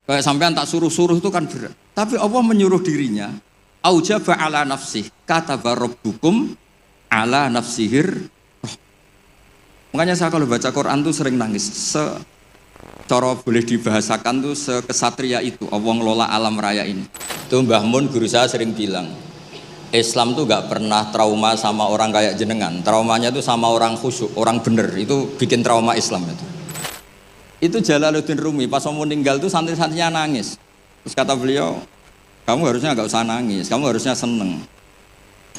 Kayak sampean tak suruh-suruh itu kan berat. Tapi Allah menyuruh dirinya, aujaba ala nafsih, kataba rabbukum ala nafsihir. Makanya saya kalau baca Quran tuh sering nangis. Cara boleh dibahasakan tuh sekesatria itu, Allah ngelola alam raya ini. Itu Mbah Mun guru saya sering bilang, Islam tuh gak pernah trauma sama orang kayak jenengan. Traumanya tuh sama orang khusyuk, orang bener. Itu bikin trauma Islam itu. Itu Jalaluddin Rumi pas mau meninggal tuh santri-santrinya nangis. Terus kata beliau, kamu harusnya gak usah nangis, kamu harusnya seneng.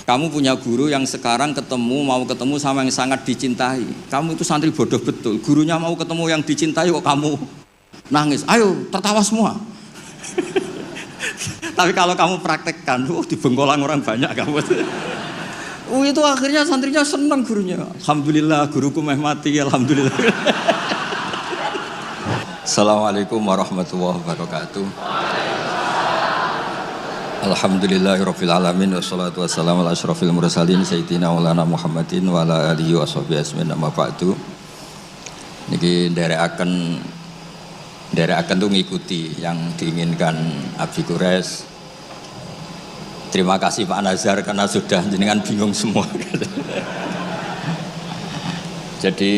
Kamu punya guru yang sekarang mau ketemu sama yang sangat dicintai. Kamu itu santri bodoh betul. Gurunya mau ketemu yang dicintai kok kamu nangis. Ayo tertawa semua. Tapi kalau kamu praktekkan, di bengkolang orang banyak kamu. Itu akhirnya santrinya senang gurunya. Alhamdulillah guruku meh mati, alhamdulillah. Assalamualaikum warahmatullahi wabarakatuh. Alhamdulillahirabbil alamin wassalatu wassalamu ala asyrofil mursalin sayyidina maulana Muhammadin wa ala alihi washabihi ajmain amma ba'du. Niki nderekaken tuh ngikuti yang diinginkan Abi Quraisy. Terima kasih Pak Nazar karena sudah jenengan bingung semua. Jadi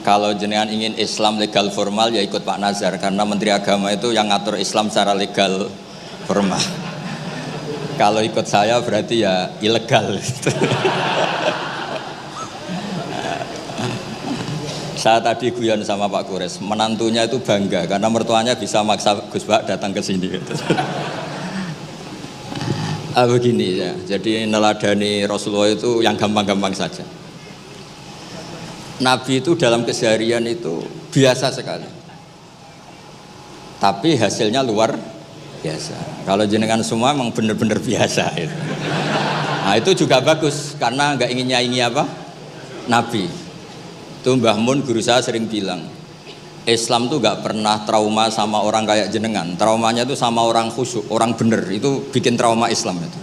kalau jenengan ingin Islam legal formal ya ikut Pak Nazar karena Menteri Agama itu yang ngatur Islam secara legal formal. Kalau ikut saya berarti ya ilegal. Saya tadi guyon sama Pak Quraisy, menantunya itu bangga karena mertuanya bisa maksa Gus Bak datang ke sini. Begini ya, jadi neladani Rasulullah itu yang gampang-gampang saja. Nabi itu dalam keseharian itu biasa sekali, tapi hasilnya luar biasa. Kalau jenengan semua memang benar-benar biasa itu. Nah itu juga bagus karena nggak ingin nyaingi apa Nabi. Itu Mbah Mun guru saya sering bilang, Islam tuh nggak pernah trauma sama orang kayak jenengan. Traumanya itu sama orang khusyuk, orang bener. Itu bikin trauma Islam itu.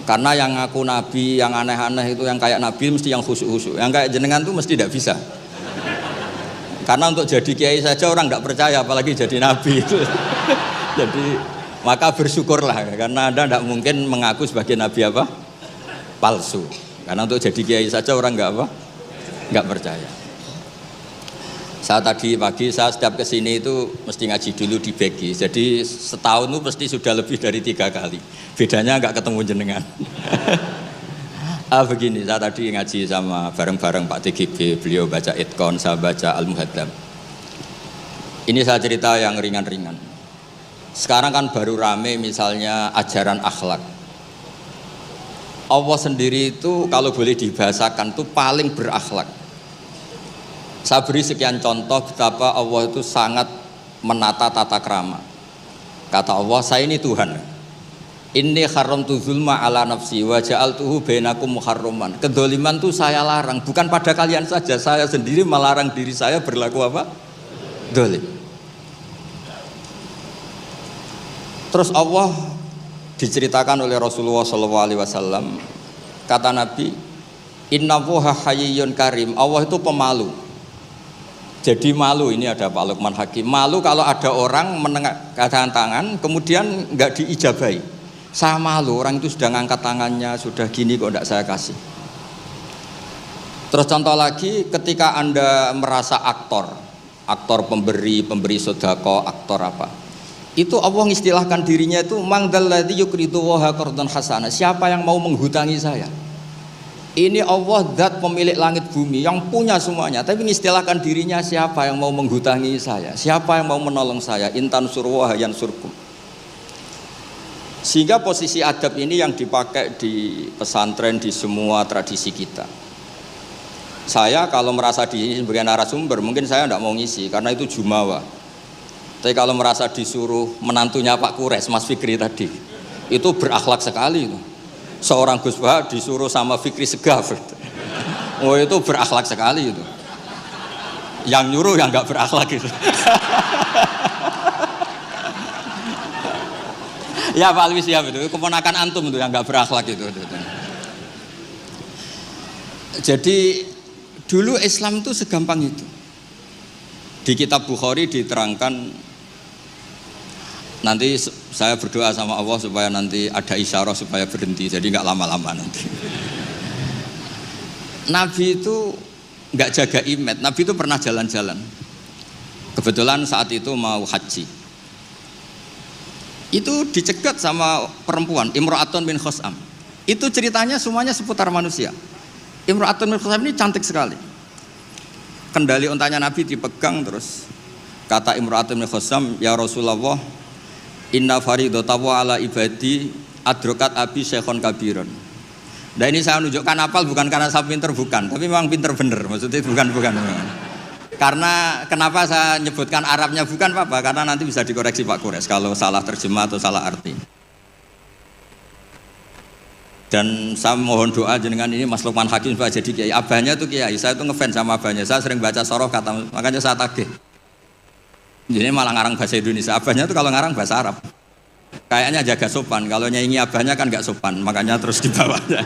Karena yang ngaku Nabi, yang aneh-aneh itu yang kayak Nabi mesti yang khusyuk-khusyuk. Yang kayak jenengan tuh mesti tidak bisa. Karena untuk jadi kiai saja orang tidak percaya, apalagi jadi Nabi itu. Jadi maka bersyukurlah karena Anda tidak mungkin mengaku sebagai Nabi apa? Palsu. Karena untuk jadi kiai saja orang nggak percaya. Saya tadi pagi saya setiap kesini itu mesti ngaji dulu di Beki. Jadi setahun itu pasti sudah lebih dari 3 kali. Bedanya nggak ketemu jenengan. Begini, saya tadi ngaji sama bareng-bareng Pak TGB. Beliau baca Itqon, saya baca Al-Muhaddam. Ini saya cerita yang ringan-ringan. Sekarang kan baru rame misalnya ajaran akhlak. Allah sendiri itu kalau boleh dibahasakan itu paling berakhlak. Saya beri sekian contoh betapa Allah itu sangat menata tata krama. Kata Allah, saya ini Tuhan. Inni haramtu zulma ala nafsi wa ja'altuhu bainakum muharraman. Kedzaliman itu saya larang, bukan pada kalian saja, saya sendiri melarang diri saya berlaku apa? Zalim. Terus Allah diceritakan oleh Rasulullah SAW, kata Nabi, Innallaha hayyun karim. Allah itu pemalu. Jadi malu, ini ada Pak Lukman Hakim. Malu kalau ada orang mengangkat tangan kemudian nggak diijabahi. Saya malu, orang itu sudah ngangkat tangannya, sudah gini kok enggak saya kasih. Terus contoh lagi, ketika Anda merasa aktor pemberi sedekah, aktor apa? Itu Allah mengistilahkan dirinya itu mangdalladzi yuqridu waha qardan hasana. Siapa yang mau menghutangi saya? Ini Allah zat pemilik langit bumi yang punya semuanya, tapi mengistilahkan dirinya siapa yang mau menghutangi saya, siapa yang mau menolong saya, intan surwa yansurkum. Sehingga posisi adab ini yang dipakai di pesantren, di semua tradisi kita. Saya kalau merasa di sebagai narasumber mungkin saya tidak mau ngisi karena itu jumawa. Tapi kalau merasa disuruh menantunya Pak Quraisy, Mas Fikri tadi, itu berakhlak sekali itu. Seorang Gus Bah disuruh sama Fikri Segaf. Oh itu berakhlak sekali itu. Yang nyuruh yang nggak berakhlak itu. Ya Pak Alwi siap itu. Keponakan antum itu yang nggak berakhlak itu. Jadi dulu Islam itu segampang itu. Di kitab Bukhari diterangkan Nanti saya berdoa sama Allah supaya nanti ada isyarah supaya berhenti, jadi nggak lama-lama nanti. Nabi itu nggak jaga image. Nabi itu pernah jalan-jalan. Kebetulan saat itu mau haji. Itu dicegat sama perempuan, Imra'atun min Khos'am. Itu ceritanya semuanya seputar manusia. Imra'atun min Khos'am ini cantik sekali. Kendali untanya Nabi dipegang terus. Kata Imra'atun min Khos'am, ya Rasulullah, inna faridatahu ala ibadi adrokat abi syekhon kabiron. Nah ini saya menunjukkan apal bukan karena saya pinter, bukan, tapi memang pinter bener, maksudnya bukan. Karena kenapa saya nyebutkan Arabnya bukan apa? Karena nanti bisa dikoreksi Pak Kures kalau salah terjemah atau salah arti. Dan saya mohon doa jenengan ini Mas Lukman Hakim Pak jadi kiai. Abahnya tuh kiai, saya tuh ngefans sama abahnya. Saya sering baca soroh kata, makanya saya tagih. Jadi malah ngarang bahasa Indonesia. Abahnya tuh kalau ngarang bahasa Arab. Kayaknya jaga sopan, kalau nyanyi abahnya kan gak sopan, makanya terus dibawanya.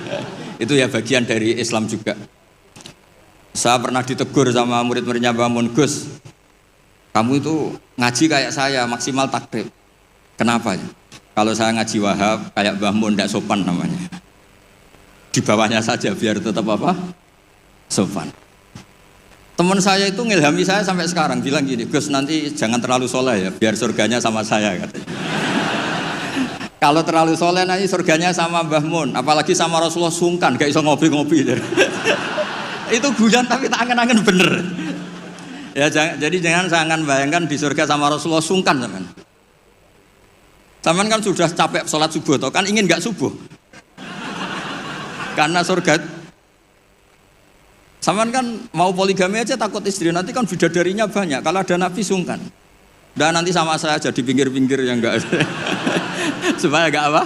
Itu ya bagian dari Islam juga. Saya pernah ditegur sama murid-muridnya Mbah Mun, Gus, kamu itu ngaji kayak saya, maksimal takrib. Kenapa ya? Kalau saya ngaji Wahab, kayak Mbah Mun, gak sopan namanya. Di bawahnya saja biar tetap apa? Sopan. Teman saya itu ngilhami saya sampai sekarang, bilang gini, Gus nanti jangan terlalu soleh ya, biar surganya sama saya katanya. Kalau terlalu soleh nanti surganya sama Mbah Mun, apalagi sama Rasulullah sungkan, gak iso ngopi-ngopi. Itu guyon tapi tak angen-angen bener. Ya jadi jangan bayangkan di surga sama Rasulullah sungkan teman. Teman kan sudah capek sholat subuh, toh kan ingin gak subuh. Karena surga. Saman kan mau poligami aja takut istri, nanti kan bidadarinya banyak. Kalau ada Nabi sungkan. Dan nanti sama saya jadi pinggir-pinggir yang enggak supaya enggak apa.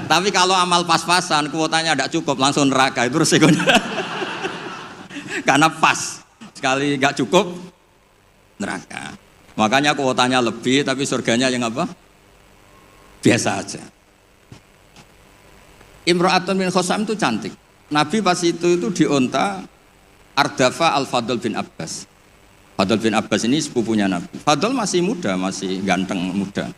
Tapi kalau amal pas-pasan, kuotanya enggak cukup, langsung neraka, itu resikonya. Karena pas, sekali enggak cukup, neraka. Makanya kuotanya lebih, tapi surganya yang apa? Biasa aja. Imra'atun min Khosam itu cantik. Nabi pas itu dionta Ardafa Al-Fadl bin Abbas. Fadl bin Abbas ini sepupunya Nabi. Fadl masih muda, masih ganteng muda.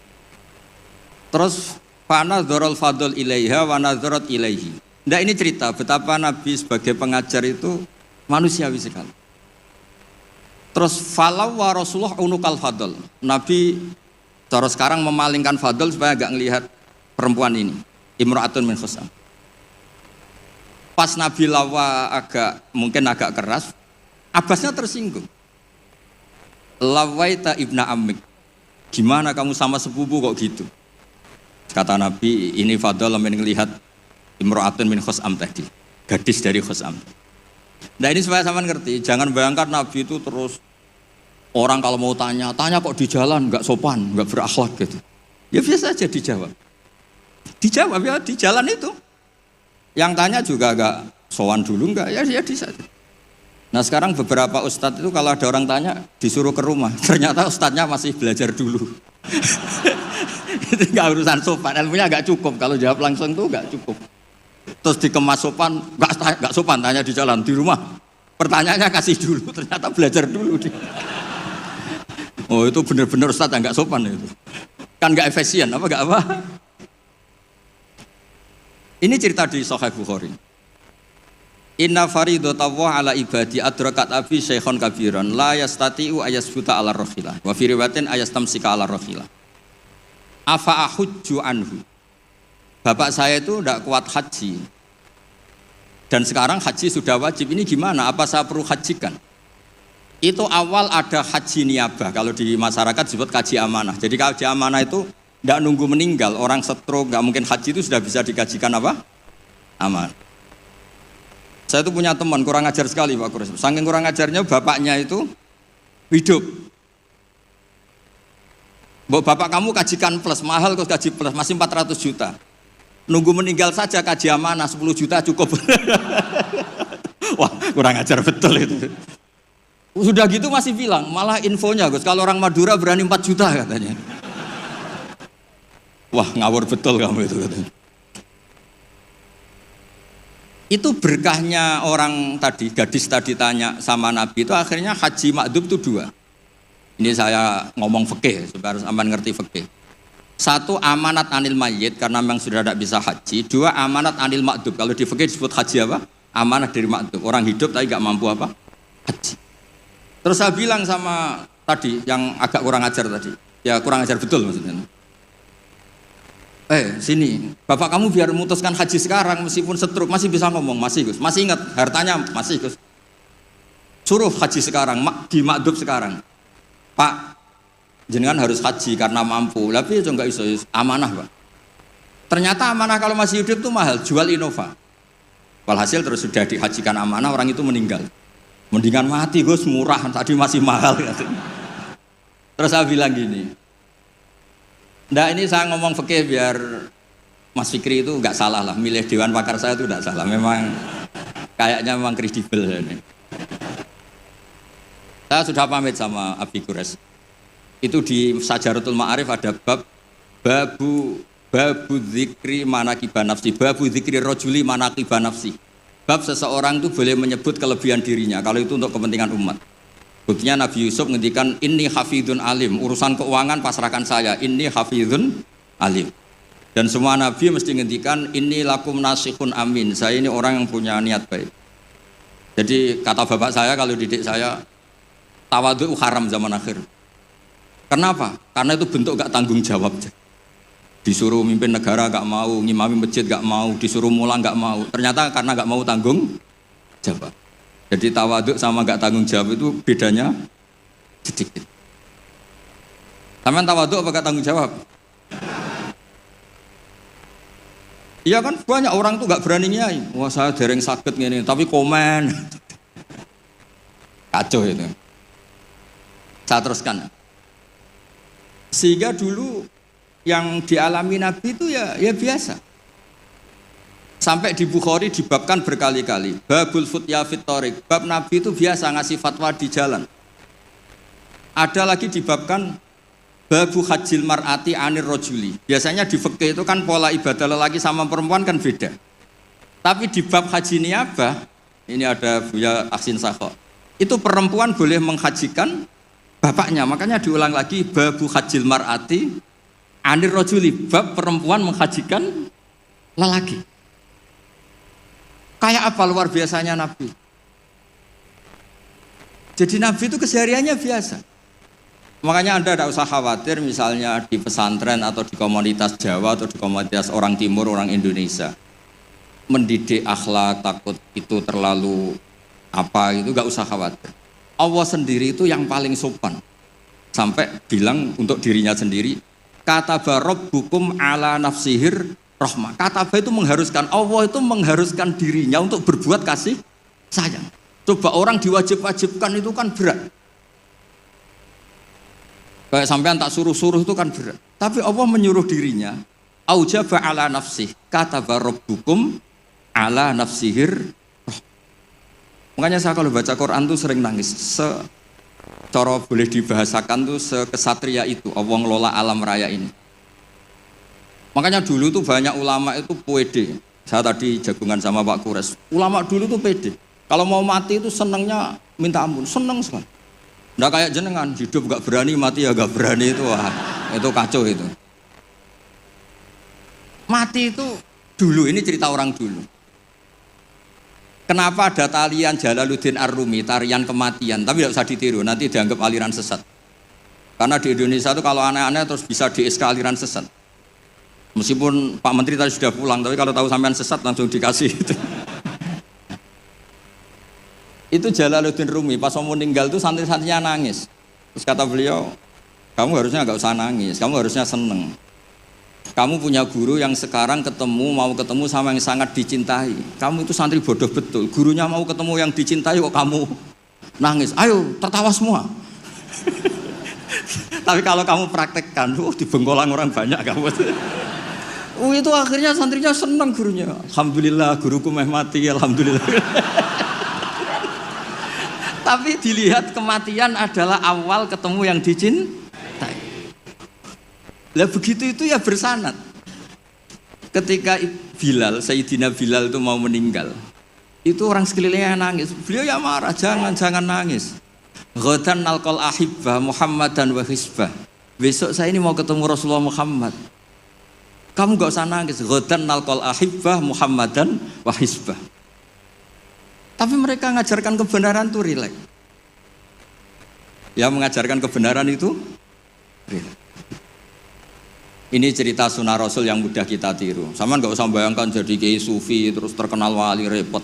Terus fanadharul Fadl ilaiha wa nadharat ilaihi. Nah ini cerita betapa Nabi sebagai pengajar itu manusiawi sekali. Terus falau wa Rasulullah unukal Fadl. Nabi cara sekarang memalingkan Fadl supaya enggak ngelihat perempuan ini. Imra'atun min Khosam. Pas Nabi lawa mungkin agak keras, Abbasnya tersinggung. Lawaita ibna amik, gimana kamu sama sepupu kok gitu? Kata Nabi, ini Fadl yang melihat Imra'atun min Khosam tadi, gadis dari Khosam. Nah ini supaya sama ngerti, jangan bayangkan Nabi itu terus orang kalau mau tanya kok di jalan nggak sopan, nggak berakhlak gitu. Ya biasa aja dijawab ya di jalan itu. Yang tanya juga nggak sowan dulu nggak, ya di saja. Nah sekarang beberapa ustadz itu kalau ada orang tanya disuruh ke rumah, ternyata ustadznya masih belajar dulu. Itu nggak urusan sopan, ilmunya nggak cukup, kalau jawab langsung tuh nggak cukup. Terus dikemas sopan, nggak sopan tanya di jalan, di rumah pertanyaannya kasih dulu, ternyata belajar dulu. Oh itu benar-benar ustadz yang nggak sopan itu, kan nggak efisien apa nggak apa. Ini cerita di Sahih Bukhari. Inna faridatahu ala ibadi adrakat abi syekhon kabiran la yastati'u ayasbuta ala rohilah wa fi riwayatin ayastamsika ala rohilah. Afa ahujju anhu. Bapak saya itu tidak kuat haji. Dan sekarang haji sudah wajib. Ini gimana? Apa saya perlu hajikan? Itu awal ada haji niabah. Kalau di masyarakat disebut kaji amanah. Jadi kaji amanah itu tidak nunggu meninggal. Orang stroke nggak mungkin haji itu sudah bisa dikajikan apa? Amanah. Saya itu punya teman kurang ajar sekali Pak Kures. Saking kurang ajarnya bapaknya itu hidup. Bapak kamu kajikan plus mahal, kok kaji plus masih 400 juta. Nunggu meninggal saja kaji amanah 10 juta cukup. Wah kurang ajar betul itu. Sudah gitu masih bilang, malah infonya Gus, kalau orang Madura berani 4 juta katanya. Wah ngawur betul kamu itu katanya. Itu berkahnya orang tadi, gadis tadi tanya sama Nabi itu akhirnya haji makdum itu 2. Ini saya ngomong fikih supaya harus aman ngerti fikih. Satu, amanat anil mayyit karena memang sudah tidak bisa haji. Dua, amanat anil makdub. Kalau di fikih disebut haji apa? Amanat dari makdub. Orang hidup tapi nggak mampu apa? Haji. Terus saya bilang sama tadi yang agak kurang ajar tadi. Ya kurang ajar betul maksudnya. Sini, bapak kamu biar memutuskan haji sekarang meskipun stroke masih bisa ngomong, masih Gus. Masih ingat hartanya masih Gus. Suruh haji sekarang, di makdub sekarang. Pak, jenengan harus haji karena mampu. Tapi itu enggak iso, amanah Pak. Ternyata amanah kalau masih hidup itu mahal, jual Innova. Walhasil terus sudah dihajikan amanah, orang itu meninggal. Mendingan mati Gus, murah, tadi masih mahal. Terus saya bilang gini, ini saya ngomong fikih biar Mas Fikri itu enggak salah lah, milih dewan pakar saya itu enggak salah. Memang kayaknya memang kredibel ini. Saya sudah pamit sama Abi Gures. Itu di Sajaratul Ma'arif ada babu dzikri manaqiban nafsi, babu dzikri rajuli manaqiban nafsi. Bab seseorang itu boleh menyebut kelebihan dirinya kalau itu untuk kepentingan umat. Buktinya Nabi Yusuf ngendikan inni hafidun alim, urusan keuangan pasrahkan saya, inni hafidun alim. Dan semua nabi mesti ngendikan inni lakum nasihun amin, saya ini orang yang punya niat baik. Jadi kata bapak saya kalau didik saya, tawadhu haram zaman akhir. Kenapa? Karena itu bentuk gak tanggung jawab. Disuruh mimpin negara gak mau, ngimami masjid gak mau, disuruh mulang gak mau. Ternyata karena gak mau tanggung jawab. Jadi tawadhu sama gak tanggung jawab itu bedanya sedikit. Sampeyan tawadhu apa gak tanggung jawab? Iya kan banyak orang tuh gak berani nyai. Wah saya dereng sakit gini, tapi komen. Kacau itu. Saya teruskan. Sehingga dulu yang dialami Nabi itu ya biasa. Sampai di Bukhari dibabkan berkali-kali. Babul futya fit thoriq. Bab Nabi itu biasa ngasih fatwa di jalan. Ada lagi dibabkan babu hajil mar'ati anir rojuli. Biasanya di fikih itu kan pola ibadah lelaki sama perempuan kan beda. Tapi di bab haji niyabah, ini ada Buya Aksin Sakho. Itu perempuan boleh menghajikan bapaknya, makanya diulang lagi babu hajil mar'ati anir rojuli, bab perempuan menghajikan lelaki. Kayak apa luar biasanya Nabi. Jadi Nabi itu kesehariannya biasa. Makanya Anda tidak usah khawatir misalnya di pesantren atau di komunitas Jawa atau di komunitas orang Timur, orang Indonesia mendidik akhlak, takut itu terlalu apa, itu gak usah khawatir. Allah sendiri itu yang paling sopan. Sampai bilang untuk dirinya sendiri, kataba rabbukum ala nafsihir rahmah. Kataba itu mengharuskan, Allah itu mengharuskan dirinya untuk berbuat kasih sayang. Coba orang diwajib-wajibkan itu kan berat. Kayak sampean tak suruh-suruh itu kan berat. Tapi Allah menyuruh dirinya, aujaba ala nafsih, kataba rabbukum ala nafsihir. Makanya saya kalau baca Quran tuh sering nangis. Cara boleh dibahasakan tuh sekesatria itu Allah ngelola alam raya ini. Makanya dulu tuh banyak ulama itu pede. Saya tadi jagungan sama Pak Kures. Ulama dulu tuh pede. Kalau mau mati itu senengnya minta ampun, seneng sekali. Nggak kayak jenengan, hidup gak berani, mati ya gak berani itu, wah, itu kacau itu. Mati itu dulu, ini cerita orang dulu. Kenapa ada tarian Jalaluddin Ar-Rumi, tarian kematian, tapi tidak usah ditiru, nanti dianggap aliran sesat. Karena di Indonesia itu kalau aneh-aneh terus bisa di-SK aliran sesat. Meskipun Pak Menteri tadi sudah pulang, tapi kalau tahu sampean sesat langsung dikasih itu. Itu Jalaluddin Rumi, pas mau meninggal itu santri-santrinya nangis. Terus kata beliau, kamu harusnya nggak usah nangis, kamu harusnya seneng. Kamu punya guru yang sekarang mau ketemu sama yang sangat dicintai. Kamu itu santri bodoh betul, gurunya mau ketemu yang dicintai kok kamu nangis. Ayo, tertawa semua. Tapi kalau kamu praktekkan, di Bengkolang orang banyak kamu. Itu akhirnya santrinya senang gurunya. Alhamdulillah, guruku meh mati, alhamdulillah. Tapi dilihat kematian adalah awal ketemu yang dicintai. Lah begitu itu ya bersanad. Ketika Bilal, Sayyidina Bilal itu mau meninggal, itu orang sekelilingnya nangis. Beliau ya marah, jangan nangis. Ghadan nalqal ahibbah Muhammadan wa hisbah. Besok saya ini mau ketemu Rasulullah Muhammad. Kamu gak usah nangis. Ghadan nalqal ahibbah Muhammadan wa hisbah. Tapi mereka mengajarkan kebenaran itu rileks. Yang mengajarkan kebenaran itu rileks. Ini cerita sunnah Rasul yang mudah kita tiru. Sama nggak usah bayangkan jadi kiai sufi terus terkenal wali repot.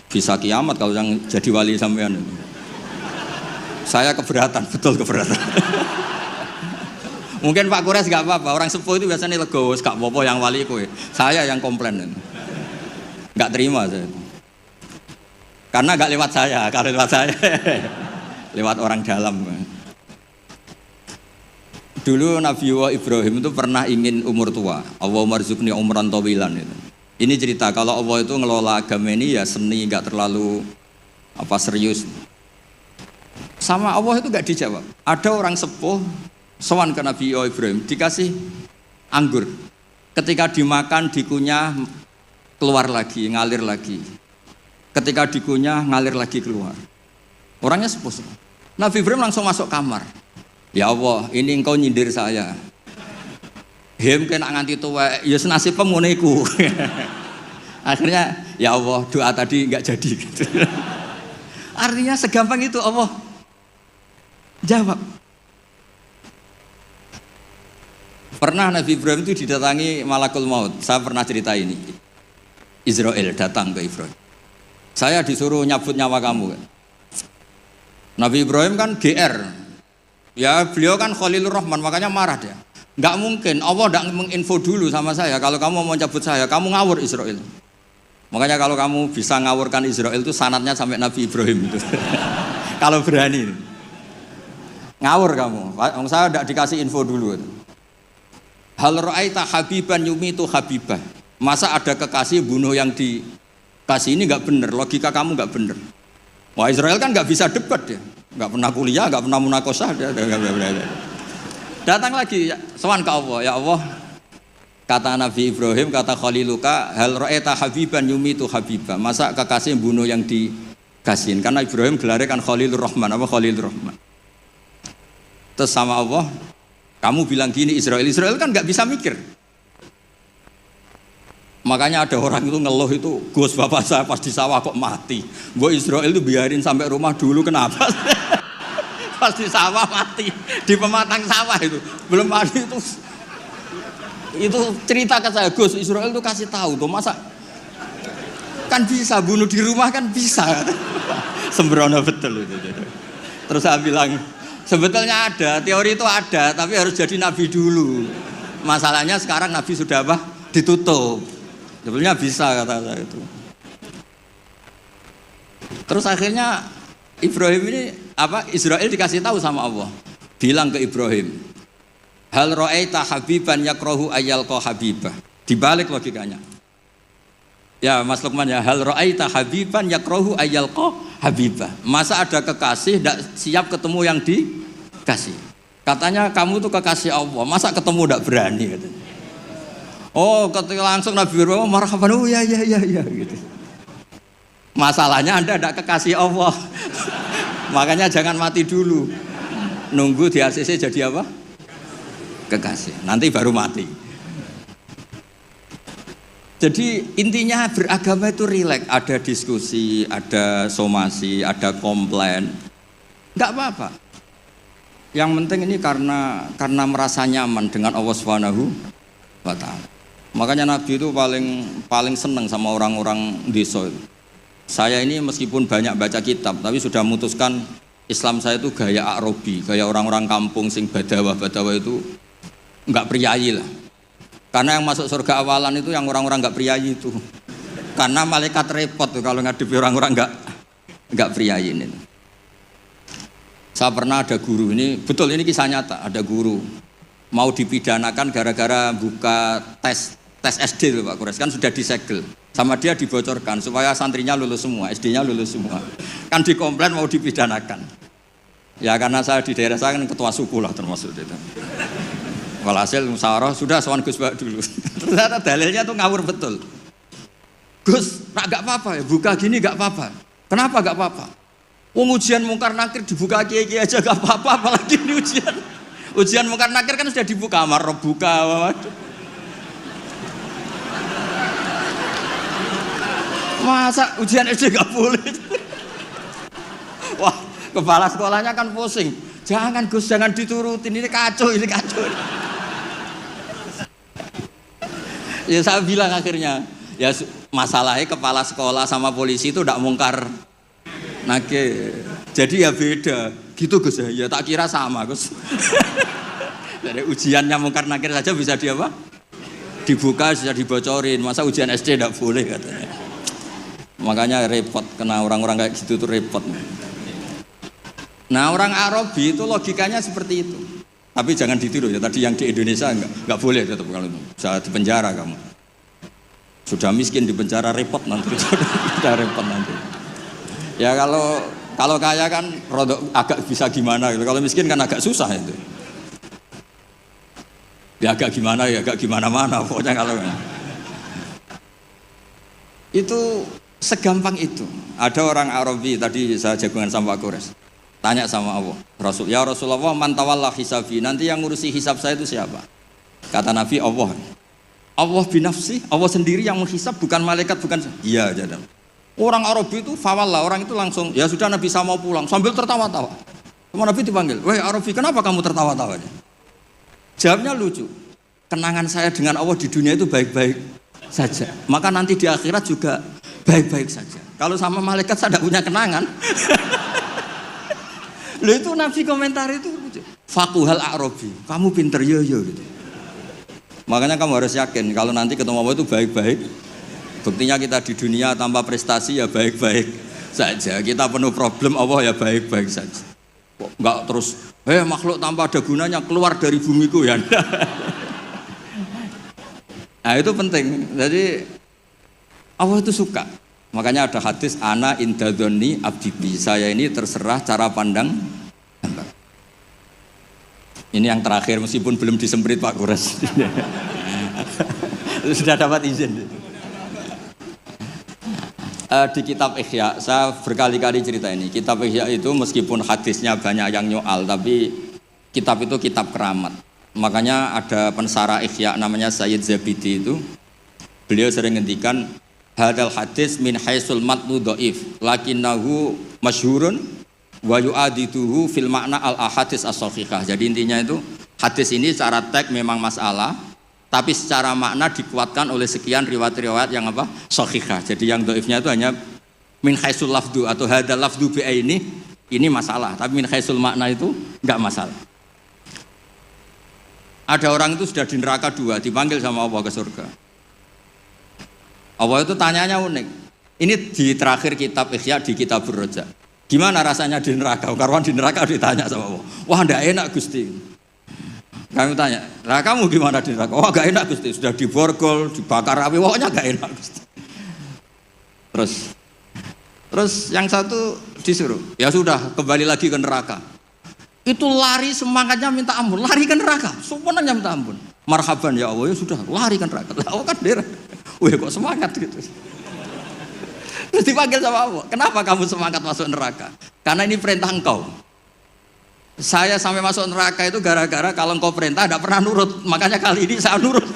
Bisa kiamat kalau yang jadi wali sampean. Saya keberatan, betul keberatan. Mungkin Pak Kures nggak apa-apa. Orang sepuh itu biasanya legowo, gak apa-apa yang wali kowe. Saya yang komplain. Nggak terima saya. Karena nggak lewat saya, kalau lewat saya lewat orang dalam. Dulu Nabi Ibrahim itu pernah ingin umur tua. Allahumma rzuqni umran tawilan itu. Ini cerita kalau Allah itu ngelola agama ini ya seni, nggak terlalu serius. Sama Allah itu nggak dijawab. Ada orang sepuh sowan ke Nabi Ibrahim dikasih anggur. Ketika dimakan dikunyah keluar lagi, ngalir lagi. Ketika dikunyah ngalir lagi keluar. Orangnya sepuh. Nabi Ibrahim langsung masuk kamar. Ya Allah, ini engkau nyindir saya. Hem kena nganti tua, ya senasib pemuniku. Akhirnya, ya Allah, doa tadi nggak jadi. Gitu. Artinya segampang itu Allah jawab. Pernah Nabi Ibrahim itu didatangi malakul maut. Saya pernah cerita ini. Israel datang ke Ibrahim. Saya disuruh nyabut nyawa kamu. Nabi Ibrahim kan GR. Ya beliau kan Khalilur Rahman, makanya marah dia. Nggak mungkin, Allah nggak menginfo dulu sama saya. Kalau kamu mau cabut saya, kamu ngawur Israel. Makanya kalau kamu bisa ngawurkan Israel itu sanadnya sampai Nabi Ibrahim itu. Kalau berani. Ngawur kamu, saya nggak dikasih info dulu. Hal ra'aita habiban yumitu habibah. Masa ada kekasih bunuh yang dikasih, ini nggak bener, logika kamu nggak bener. Wah Israel kan nggak bisa debat ya. Nggak pernah kuliah, nggak pernah munakosah. Datang lagi, sowan ke Allah, ya Allah. Kata Nabi Ibrahim, kata Khaliluka, hal ra'aita habiban yumitu habibah. Masa kekasih bunuh yang dikasihin? Karena Ibrahim gelarnya kan Khalilur Rahman, apa Khalilur Rahman. Terus sama Allah, kamu bilang gini Israel kan nggak bisa mikir. Makanya ada orang itu ngeluh itu, Gus bapak saya pas di sawah kok mati. Gue Israel itu biarin sampai rumah dulu, kenapa? Pas di sawah mati, di pematang sawah itu belum mati itu cerita ke saya, Gus Israel itu kasih tahu tuh, masa kan bisa bunuh di rumah kan bisa. Sembrono betul itu. Terus saya bilang sebetulnya ada teori itu ada, tapi harus jadi nabi dulu. Masalahnya sekarang nabi sudah apa? Ditutup. Sebetulnya bisa kata saya itu. Terus akhirnya Ibrahim ini Israel dikasih tahu sama Allah. Bilang ke Ibrahim, hal ra'aita habiban yakrahu ayyalqa habibah. Dibalik logikanya. Ya Mas Lukman ya, hal ra'aita habiban yakrahu ayyalqa habibah. Masa ada kekasih tidak siap ketemu yang dikasih. Katanya kamu tuh kekasih Allah, masa ketemu tidak berani katanya. Oh, ketika langsung Nabi Ibrahim marhaban, oh ya gitu. Masalahnya Anda tidak kekasih Allah. Makanya jangan mati dulu. Nunggu di ACC jadi apa? Kekasih. Nanti baru mati. Jadi intinya beragama itu rileks. Ada diskusi, ada somasi, ada komplain. Enggak apa-apa. Yang penting ini karena merasa nyaman dengan Allah Subhanahu wa ta'ala. Makanya Nabi itu paling senang sama orang-orang desa itu. Saya ini meskipun banyak baca kitab, tapi sudah memutuskan Islam saya itu gaya Arabi, gaya orang-orang kampung sing badawa itu enggak priayi lah. Karena yang masuk surga awalan itu yang orang-orang enggak priayi itu. Karena malaikat repot tuh kalau ngadepi orang-orang enggak priayi ini. Saya pernah ada guru, ini betul ini kisah nyata, ada guru mau dipidanakan gara-gara buka tes SD loh Pak Kures, kan sudah disegel. Sama dia dibocorkan supaya santrinya lulus semua, SD-nya lulus semua. Kan dikomplain mau dipidanakan. Ya karena saya di daerah saya kan ketua suku lah termasuk itu. Walhasil musyawarah sudah sowan Gus Bak dulu. Ternyata dalilnya tuh ngawur betul. Gus, enggak apa-apa ya, buka gini enggak apa-apa. Kenapa enggak apa-apa? Wong ujian mungkar nakir dibuka kiai-kiai aja gak apa-apa, apalagi ini ujian. Ujian mungkar nakir kan sudah dibuka, amar buka. Waduh. Masa ujian SD gak boleh? Wah, kepala sekolahnya kan pusing. Jangan Gus, jangan diturutin, ini kacau, ini kacau. Ya saya bilang akhirnya, ya masalahnya kepala sekolah sama polisi itu tidak mungkar nakir. Jadi ya beda. Gitu Gus ya tak kira sama Gus. Jadi ujiannya mungkar nakir saja bisa di apa? Dibuka, bisa dibocorin. Masa ujian SD tidak boleh katanya. Makanya repot, kena orang-orang kayak gitu tuh repot. Nah orang Arabi itu logikanya seperti itu. Tapi jangan ditiru ya, tadi yang di Indonesia enggak boleh tetap kalau itu. Bisa di penjara kamu. Sudah miskin di penjara repot nanti. Sudah repot nanti. Ya kalau kaya kan rodok agak bisa gimana gitu. Kalau miskin kan agak susah itu. Ya agak gimana ya agak gimana-mana pokoknya kalau itu segampang itu. Ada orang Arabi tadi saya jagungan sama Pak Kures. Tanya sama Allah, Rasul, ya Rasulullah, man tawalla hisabi, nanti yang ngurusi hisab saya itu siapa? Kata Nabi, Allah. Allah binafsi, Allah sendiri yang menghisab, bukan malaikat, bukan. Iya, jadam. Orang Arabi itu fawallah, orang itu langsung, ya sudah Nabi saya mau pulang, sambil tertawa-tawa. Sama Nabi dipanggil, weh Arabi, kenapa kamu tertawa-tawa? Jawabnya lucu. Kenangan saya dengan Allah di dunia itu baik-baik saja. Maka nanti di akhirat juga baik-baik saja. Kalau sama malaikat saya tidak punya kenangan. Loh itu Nabi komentar itu fakuhal Arabi, kamu pinter yo gitu. Makanya kamu harus yakin kalau nanti ketemu Allah itu baik-baik. Buktinya kita di dunia tanpa prestasi ya baik-baik saja. Kita penuh problem, Allah ya baik-baik saja. Kok enggak terus makhluk tanpa ada gunanya keluar dari bumiku ya. Nah itu penting. Jadi Allah itu suka. Makanya ada hadis ana indadzoni abdi, saya ini terserah cara pandang hamba. Ini yang terakhir meskipun belum disemprit Pak Kures. Sudah dapat izin. Di kitab Ihya, saya berkali-kali cerita ini. Kitab Ihya itu meskipun hadisnya banyak yang nyoal, tapi kitab itu kitab keramat. Makanya ada pensara Ihya namanya Sayyid Zabidi itu. Beliau sering ngendikan hadal hadis min haisul matnu dhaif lakinnahu masyhurun wa yu'adituhu fil makna al ahadits as-sahihah. Jadi intinya itu hadis ini secara teks memang masalah, tapi secara makna dikuatkan oleh sekian riwayat-riwayat yang apa? Sahihah. Jadi yang dhaifnya itu hanya min haisul lafdu atau hadal lafdu bi ini masalah, tapi min haisul makna itu enggak masalah. Ada orang itu sudah di neraka 2, dipanggil sama Allah ke surga. Allah itu tanyanya unik. Ini di terakhir kitab Ihya di kitab Ar-Raja. Gimana rasanya di neraka? Karena di neraka ditanya sama Allah. Wah, enggak enak Gusti. Kami tanya, lah kamu gimana di neraka? Wah, enggak enak Gusti. Sudah diborgol, dibakar api, pokoknya enggak enak Gusti. Terus yang satu disuruh, ya sudah kembali lagi ke neraka. Itu lari semangatnya minta ampun, lari ke neraka. Semuanya minta ampun. Marhaban ya Allah, ya sudah lari ke neraka. Lah kan dia wih kok semangat gitu. Terus dipanggil sama Allah, kenapa kamu semangat masuk neraka? Karena ini perintah engkau. Saya sampai masuk neraka itu gara-gara kalau engkau perintah tidak pernah nurut. Makanya kali ini saya nurut.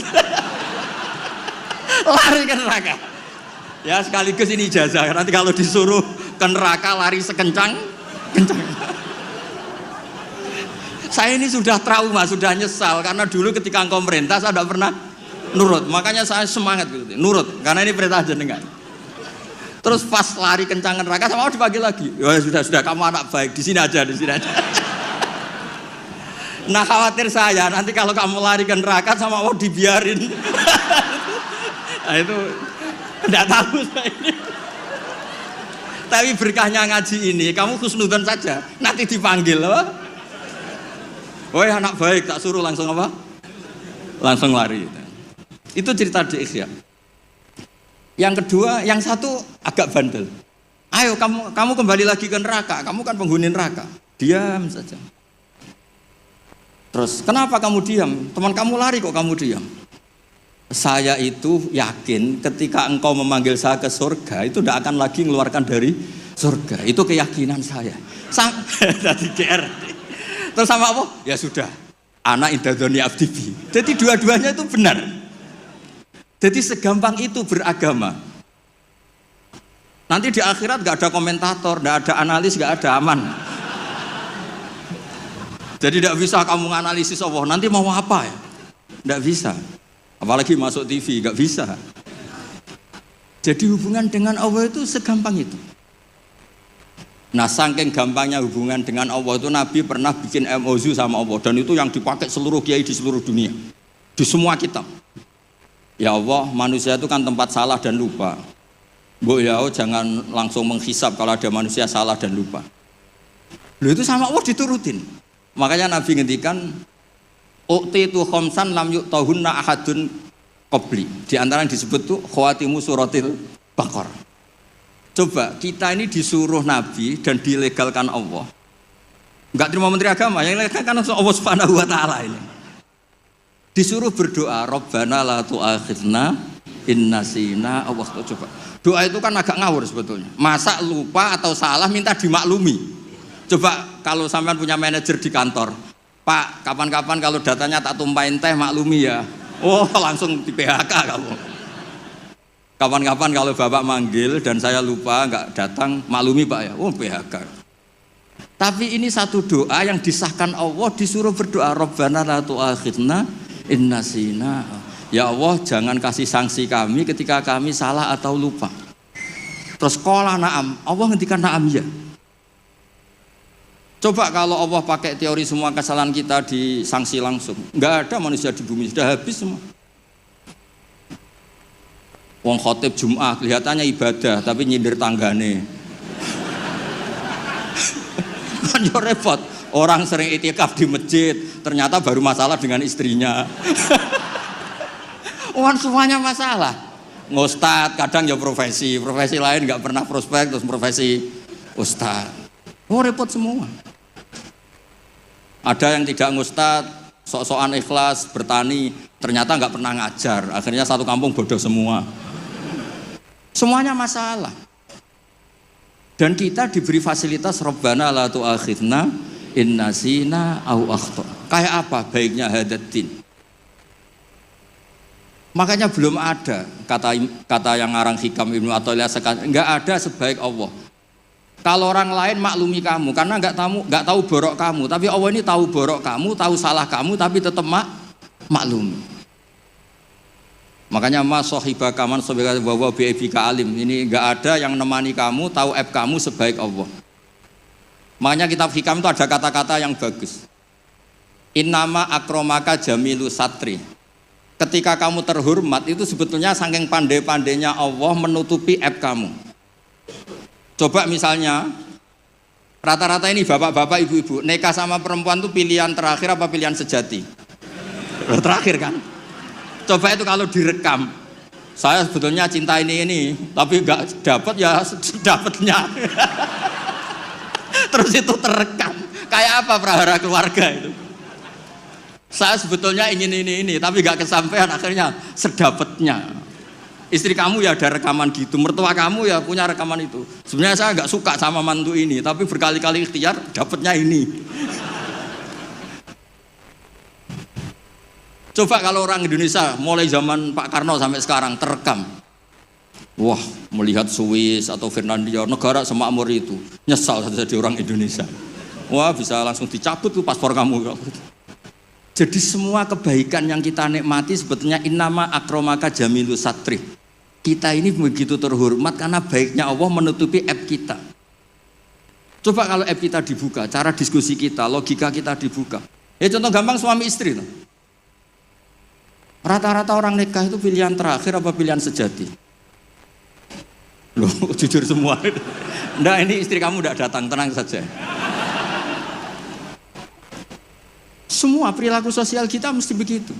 Lari ke neraka. Ya sekaligus ini ijazah. Nanti kalau disuruh ke neraka lari sekencang saya ini sudah trauma, sudah nyesal. Karena dulu ketika engkau perintah saya tidak pernah nurut, makanya saya semangat gitu, nurut, karena ini perintah jenengan. Terus pas lari kencang neraka sama Allah dipanggil lagi. Ya sudah, kamu anak baik, di sini aja. Nah khawatir saya nanti kalau kamu lari ke neraka sama Allah dibiarin. Nah itu tidak tahu saya ini. Tapi berkahnya ngaji ini, kamu husnudzon saja, nanti dipanggil apa? Woi anak baik, tak suruh langsung apa? Langsung lari. Itu cerita di Ihya. Yang kedua, yang satu agak bandel. Ayo kamu kembali lagi ke neraka. Kamu kan penghuni neraka. Diam saja. Terus kenapa kamu diam? Teman kamu lari kok kamu diam? Saya itu yakin ketika engkau memanggil saya ke surga itu tidak akan lagi mengeluarkan dari surga. Itu keyakinan saya. Tadi GR. Terus sama apa? Ya sudah. Ana indadzoni abdibi. Jadi dua-duanya itu benar. Jadi segampang itu beragama. Nanti di akhirat gak ada komentator, gak ada analis, gak ada aman. Jadi tidak bisa kamu menganalisis Allah. Nanti mau apa ya? Tidak bisa. Apalagi masuk TV, gak bisa. Jadi hubungan dengan Allah itu segampang itu. Nah, saking gampangnya hubungan dengan Allah itu Nabi pernah bikin MOU sama Allah, dan itu yang dipakai seluruh kiai di seluruh dunia, di semua kitab. Ya Allah, manusia itu kan tempat salah dan lupa. Bu ya Allah, jangan langsung menghisab kalau ada manusia salah dan lupa. Loh, itu sama Allah diturutin. Makanya Nabi ngendikan, uqtitu khamsan lam yu'tahunna ahadun qabli. Di antara yang disebut tuh khawatimu suratil Baqarah. Coba kita ini disuruh Nabi dan dilegalkan Allah. Enggak terima menteri agama, yang legalkan Allah Subhanahu wa taala ini. Disuruh berdoa, Rabbana la tu'akhidna in nasina aw akhtana. Coba. Doa itu kan agak ngawur sebetulnya. Masa lupa atau salah minta dimaklumi. Coba kalau sampean punya manajer di kantor, Pak, kapan-kapan kalau datanya tak tumpahin teh maklumi ya. Oh, langsung di PHK kamu. Kapan-kapan kalau Bapak manggil dan saya lupa nggak datang, maklumi Pak ya. Oh, PHK. Tapi ini satu doa yang disahkan Allah, disuruh berdoa, Rabbana la tu'akhidna in nasina. Ya Allah, jangan kasih sanksi kami ketika kami salah atau lupa. Terus qala na'am, Allah ngendikan na'am ya. Coba kalau Allah pakai teori semua kesalahan kita disanksi langsung, nggak ada manusia di bumi, sudah habis semua. Wong khotib Jum'ah kelihatannya ibadah tapi nyindir tanggane. Kan yo repot. Orang sering itikaf di masjid, ternyata baru masalah dengan istrinya. Wan semuanya masalah. Ngustad kadang ya profesi lain nggak pernah prospek terus profesi ustad. Oh repot semua. Ada yang tidak ngustad, sok-sokan ikhlas bertani, ternyata nggak pernah ngajar. Akhirnya satu kampung bodoh semua. Semuanya masalah. Dan kita diberi fasilitas Rabbana la tu'akhidna in nasina aw akhtana. Kayak apa baiknya hadatin? Makanya belum ada kata yang ngarang Hikam Ibnu Athaillah sekarang, enggak ada sebaik Allah. Kalau orang lain maklumi kamu karena enggak tahu borok kamu, tapi Allah ini tahu borok kamu, tahu salah kamu, tapi tetap maklumi. Makanya mas sahibaka man sabika wa wa bi ibika alim. Ini enggak ada yang nemani kamu, tahu aib kamu sebaik Allah. Makanya kitab Hikam itu ada kata-kata yang bagus. Innama akromaka jamilu satri. Ketika kamu terhormat itu sebetulnya saking pandai-pandainya Allah menutupi aib kamu. Coba misalnya rata-rata ini bapak-bapak, ibu-ibu nikah sama perempuan itu pilihan terakhir apa pilihan sejati? Terakhir kan? Coba itu kalau direkam, saya sebetulnya cinta ini, tapi nggak dapat ya dapatnya. Terus itu terekam, kayak apa prahara keluarga itu? Saya sebetulnya ingin ini, tapi nggak kesampaian, akhirnya sedapatnya. Istri kamu ya ada rekaman gitu, mertua kamu ya punya rekaman itu. Sebenarnya saya nggak suka sama mantu ini, tapi berkali-kali ikhtiar dapatnya ini. Coba kalau orang Indonesia mulai zaman Pak Karno sampai sekarang terekam. Wah, melihat Swiss atau Finlandia, negara semakmur itu, nyesal jadi orang Indonesia. Wah, bisa langsung dicabut tuh paspor kamu. Jadi semua kebaikan yang kita nikmati sebetulnya innama akromaka jamilu satri. Kita ini begitu terhormat karena baiknya Allah menutupi aib kita. Coba kalau aib kita dibuka, cara diskusi kita, logika kita dibuka. Ya contoh gampang suami istri tuh. Rata-rata orang nikah itu pilihan terakhir apa pilihan sejati? Loh, jujur semua. Nggak, ini istri kamu udah datang, tenang saja. Semua perilaku sosial kita mesti begitu.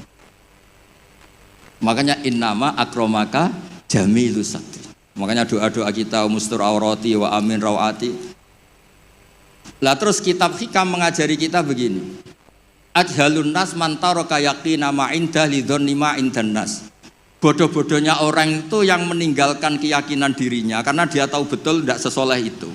Makanya innama akromaka jamilu satri. Makanya doa-doa kita mustur aurati wa amin rawati. Lah terus kitab Hikam mengajari kita begini. Ajhalun nas man taraka yaqina ma inda lidzanni ma indan nas. Bodoh-bodohnya orang itu yang meninggalkan keyakinan dirinya karena dia tahu betul tidak sesoleh itu.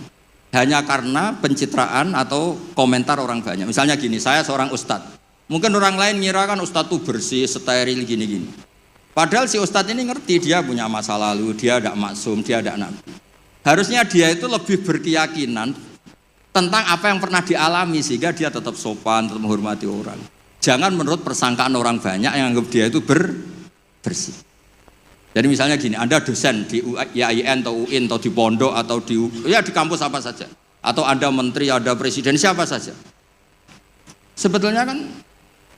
hanya karena pencitraan atau komentar orang banyak. Misalnya gini, saya seorang ustadz, mungkin orang lain ngira kan ustadz tuh bersih, steril gini-gini. Padahal si ustadz ini ngerti dia punya masa lalu, dia tidak maksum, dia tidak nabi. Harusnya dia itu lebih berkeyakinan tentang apa yang pernah dialami sehingga dia tetap sopan, tetap menghormati orang. Jangan menurut persangkaan orang banyak yang anggap dia itu bersih. Jadi misalnya gini, Anda dosen di IAIN atau UIN atau di pondok atau di kampus apa saja, atau Anda menteri, ada presiden, siapa saja. Sebetulnya kan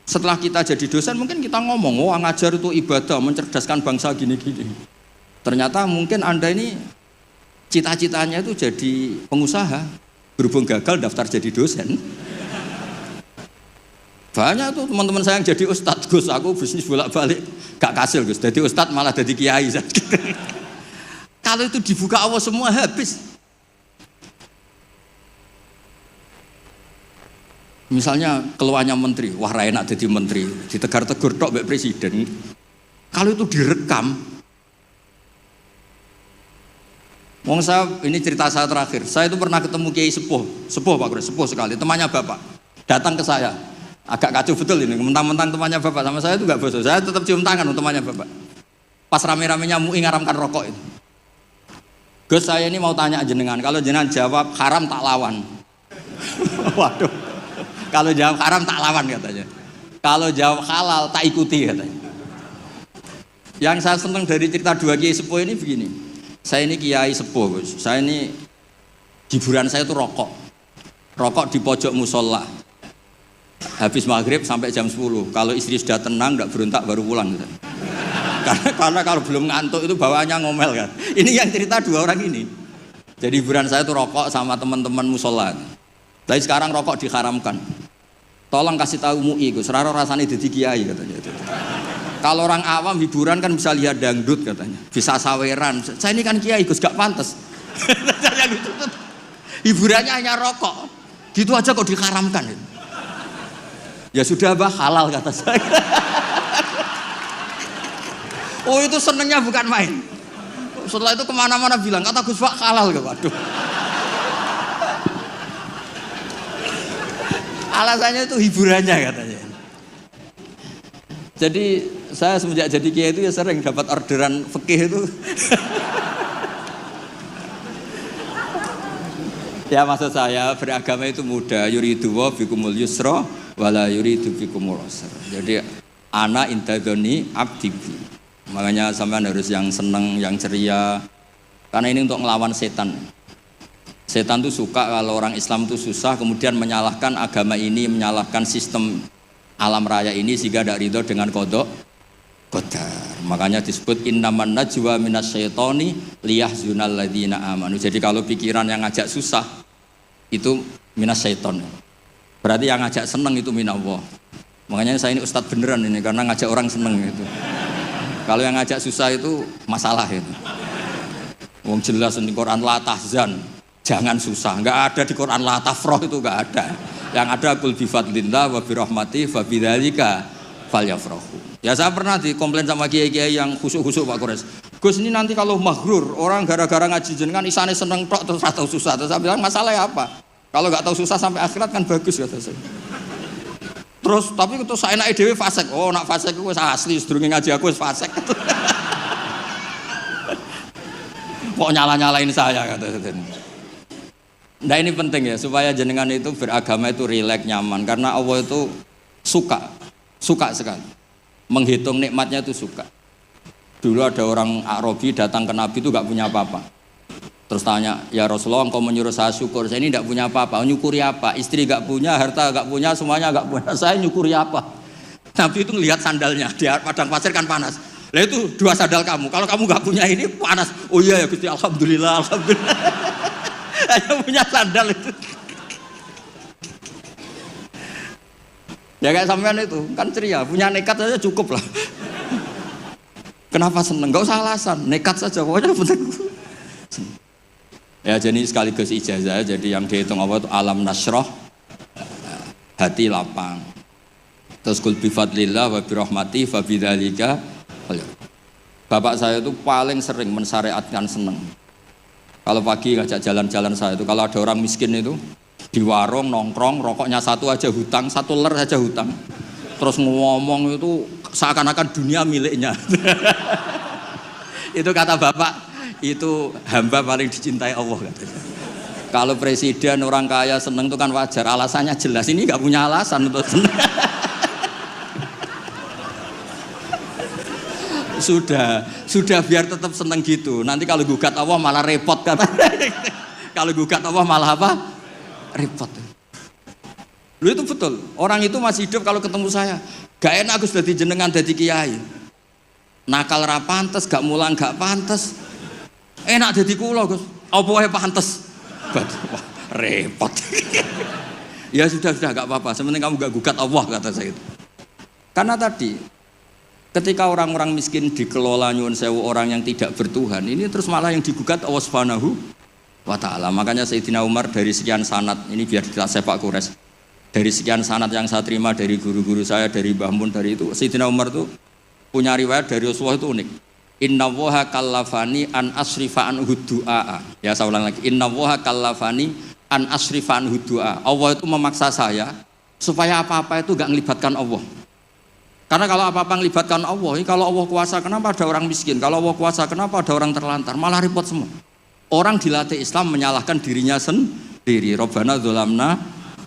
setelah kita jadi dosen mungkin kita ngomong, oh ngajar itu ibadah, mencerdaskan bangsa gini-gini. Ternyata mungkin Anda ini cita-citanya itu jadi pengusaha, berhubung gagal daftar jadi dosen. Banyak tuh teman-teman saya yang jadi ustadz, Gus, aku bisnis bolak-balik gak kasil Gus, jadi ustadz malah jadi kiai. Kalau itu dibuka Allah semua habis. Misalnya keluarnya menteri, wah enak jadi menteri, ditegar-tegur tok mbek presiden. Kalau itu direkam, wong saya, ini cerita saya terakhir, saya itu pernah ketemu Kiai Sepuh Pak Kures, sepuh sekali, temannya Bapak, datang ke saya. Agak kacau betul ini, mentang-mentang temannya Bapak sama saya itu gak bosok, saya tetap cium tangan temannya Bapak. Pas rame-ramenya MUI ngaramkan rokok itu. Gus, saya ini mau tanya jenengan, kalau jenengan jawab haram tak lawan. Waduh, kalau jawab haram tak lawan katanya. Kalau jawab halal tak ikuti katanya. Yang saya senang dari cerita dua Kiai Sepuh ini begini, saya ini Kiai Sepuh Gus, saya ini hiburan saya itu rokok di pojok musola. Habis maghrib sampai jam 10. Kalau istri sudah tenang, tidak berontak baru pulang. Karena kalau belum ngantuk itu bawaannya ngomel kan. Ini yang cerita dua orang ini. Jadi hiburan saya itu rokok sama teman-teman musola. Tapi sekarang rokok diharamkan. Tolong kasih tahu MUI, Gus. Raro rasanya jadi kiai katanya. Kalau orang awam hiburan kan bisa lihat dangdut katanya, bisa saweran. Saya ini kan kiai, Gus, gak pantas. Hiburannya hanya rokok. Gitu aja kok diharamkan. Ya sudah bah, halal kata saya. Oh itu senengnya bukan main. Setelah itu kemana-mana bilang, kata Gus Pak halal ke, waduh. Alasannya itu hiburannya katanya. Jadi saya semenjak jadi kiai itu ya sering dapat orderan fikih itu. Ya maksud saya beragama itu mudah, yuridu wa bikumul yusra wala yuridu bikumul usra. Jadi ana intadzoni abdi. Makanya sampean harus yang senang, yang ceria. Karena ini untuk ngelawan setan. Setan tuh suka kalau orang Islam tuh susah, kemudian menyalahkan agama ini, menyalahkan sistem alam raya ini sehingga tidak ridho dengan qada qadar. Makanya disebut innaman najwa minasyaitoni liyahzunal ladzina amanu. Jadi kalau pikiran yang ngajak susah itu minasyaiton. Berarti yang ngajak seneng itu minallah. Makanya saya ini ustadz beneran ini karena ngajak orang seneng itu. Kalau yang ngajak susah itu masalah itu. Wong jelas di Quran la tahzan, jangan susah. Enggak ada di Quran la tafrah, itu enggak ada. Yang ada qul bi fadlillah wa bi rahmati fa bidzalika falyafrahu. Ya saya pernah dikomplain sama kiai-kiai yang khusuk-khusuk Pak Kores. Gus ini nanti kalau maghrur, orang gara-gara ngaji jenengan isane seneng tok terus ora tau susah. Terus saya bilang masalahnya apa? Kalau enggak tahu susah sampai akhirat kan bagus kata saya. Terus tapi itu saya enake dhewe fasik. Oh nak fasik ku wis asli sedurunge ngaji aku wis fasik. Kok nyala-nyalain saya kata saya. Nah ini penting ya supaya jenengan itu beragama itu rileks nyaman karena Allah itu suka sekali menghitung nikmatnya itu suka. Dulu ada orang Arabi datang ke Nabi itu gak punya apa-apa. Terus tanya, ya Rasulullah engkau menyuruh saya syukur, saya ini gak punya apa-apa, nyukuri apa? Istri gak punya, harta gak punya, semuanya gak punya, saya nyukuri apa? Nabi itu ngelihat sandalnya, di padang pasir kan panas. Lah itu 2 sandal kamu, kalau kamu gak punya ini panas. Oh iya ya Gusti, alhamdulillah. Hanya punya sandal itu. Ya kayak sampean itu, kan ceria, punya nekat saja cukup lah. Kenapa seneng? Gak usah alasan, nekat saja, pokoknya penting. Ya jadi sekaligus ijazah, jadi yang dihitung apa itu alam nasroh, hati lapang. Terus qul bi fadlillah wa bi rahmati fa bidzalika. Bapak saya itu paling sering mensyariatkan seneng. Kalau pagi ngajak jalan-jalan saya itu, kalau ada orang miskin itu di warung nongkrong, rokoknya satu aja hutang, satu ler saja hutang. Terus ngomong itu seakan-akan dunia miliknya. Itu kata bapak, itu hamba paling dicintai Allah katanya. Kalau presiden orang kaya seneng itu kan wajar, alasannya jelas. Ini nggak punya alasan untuk seneng. Sudah biar tetap seneng gitu. Nanti kalau gugat Allah malah repot kata. Kalau gugat Allah malah apa? Repot. Lu itu betul. Orang itu masih hidup kalau ketemu saya. Gak enak aku sudah dijenengan jadi kiai. Nakal ra pantes, gak mulang gak pantes. Enak jadi kula, Gus. Apa wae pantes. Wah, repot. Ya sudah gak apa-apa. Sementing kamu gak gugat Allah kata saya itu. Karena tadi ketika orang-orang miskin dikelola nyuwun sewu orang yang tidak bertuhan, ini terus malah yang digugat Allah Subhanahu wa ta'ala. Makanya Sayyidina Umar dari sekian sanad, ini biar kita sepak kures, dari sekian sanad yang saya terima dari guru-guru saya, dari Mbah Mun, dari itu Sayyidina Umar tuh punya riwayat dari Rasulullah itu unik. Innallaha kallafani an asrifa an du'a. Ya saya ulang lagi, innallaha kallafani an asrifa an du'a. Allah itu memaksa saya supaya apa-apa itu gak ngelibatkan Allah. Karena kalau apa-apa melibatkan Allah, kalau Allah kuasa kenapa ada orang miskin? Kalau Allah kuasa kenapa ada orang terlantar? Malah repot semua. Orang dilatih Islam menyalahkan dirinya sendiri. Rabbana dzolamna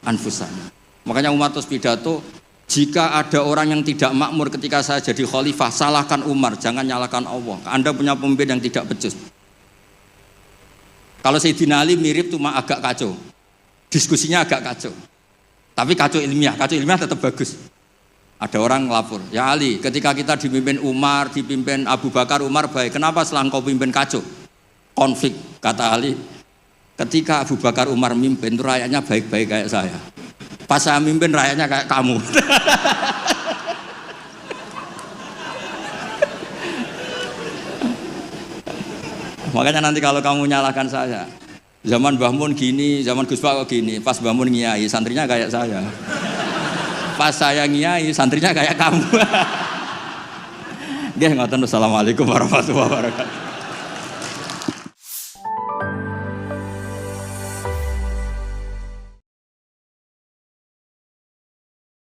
anfusana. Makanya Umar terus pidato, jika ada orang yang tidak makmur ketika saya jadi khalifah, salahkan Umar, jangan nyalahkan Allah. Anda punya pemimpin yang tidak becus. Kalau Sayyidina Ali mirip cuma agak kacau. Diskusinya agak kacau. Tapi kacau ilmiah tetap bagus. Ada orang ngelapor, ya Ali, ketika kita dipimpin Umar, dipimpin Abu Bakar, Umar baik. Kenapa setelah engkau pimpin kacau? Konflik, kata Ali. Ketika Abu Bakar, Umar mimpin, itu rakyatnya baik-baik kayak saya. Pas saya mimpin, rakyatnya kayak kamu. Makanya nanti kalau kamu nyalahkan saya, zaman Mbah Mun gini, zaman Gus Pak gini, pas Mbah Mun ngiai, santrinya kayak saya. Pas saya ngiai, santrinya kayak kamu. Nggih, ngoten. Assalamualaikum warahmatullahi wabarakatuh.